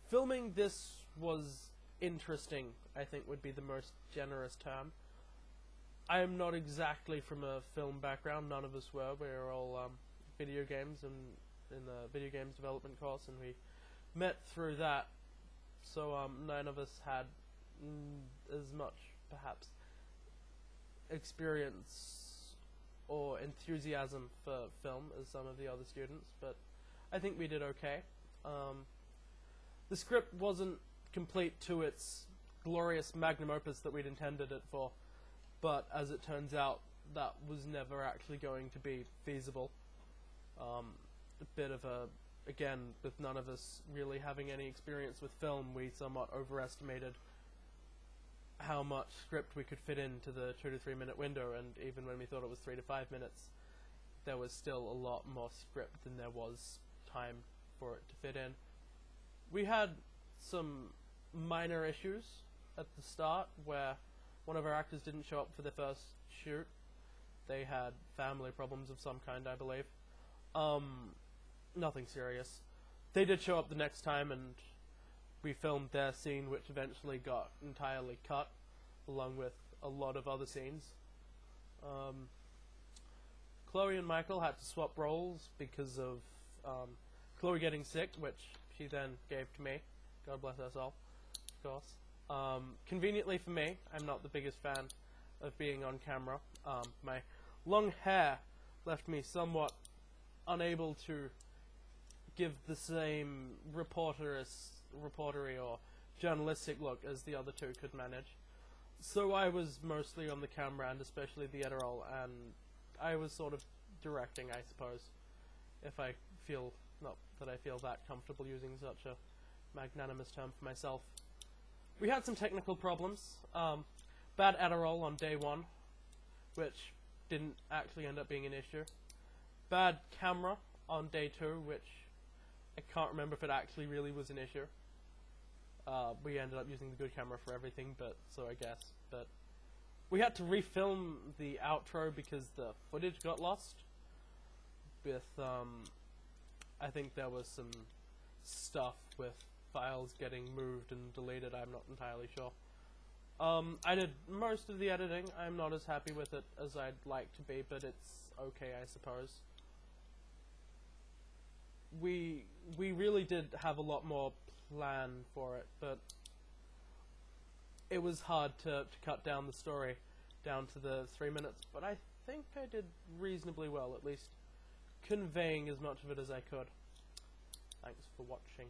Filming this was interesting, I think would be the most generous term. I am not exactly from a film background, none of us were. We were all video games and in the video games development course, and we met through that, so none of us had as much, perhaps, experience or enthusiasm for film as some of the other students, but I think we did okay. The script wasn't complete to its glorious magnum opus that we'd intended it for, but as it turns out, that was never actually going to be feasible. A bit of a, again, with none of us really having any experience with film, we somewhat overestimated how much script we could fit into the 2 to 3 minute window, and even when we thought it was 3 to 5 minutes, there was still a lot more script than there was time for it to fit in. We had some minor issues at the start where one of our actors didn't show up for the first shoot. They had family problems of some kind, I believe. Nothing serious. They did show up the next time, and we filmed their scene, which eventually got entirely cut, along with a lot of other scenes. Chloe and Michael had to swap roles because of Chloe getting sick, which she then gave to me. God bless us all, of course. Conveniently for me, I'm not the biggest fan of being on camera. My long hair left me somewhat unable to give the same reportery or journalistic look as the other two could manage. So I was mostly on the camera, and especially the Adderall, and I was sort of directing, I suppose, if I feel, not that I feel that comfortable using such a magnanimous term for myself. We had some technical problems. Bad Adderall on day 1, which didn't actually end up being an issue. Bad camera on day 2, which I can't remember if it actually really was an issue. We ended up using the good camera for everything, but so I guess. But we had to refilm the outro because the footage got lost. With I think there was some stuff with files getting moved and deleted. I'm not entirely sure. I did most of the editing. I'm not as happy with it as I'd like to be, but it's okay, I suppose. We really did have a lot more plan for it, but it was hard to cut down the story down to the 3 minutes, but I think I did reasonably well, at least conveying as much of it as I could. Thanks for watching.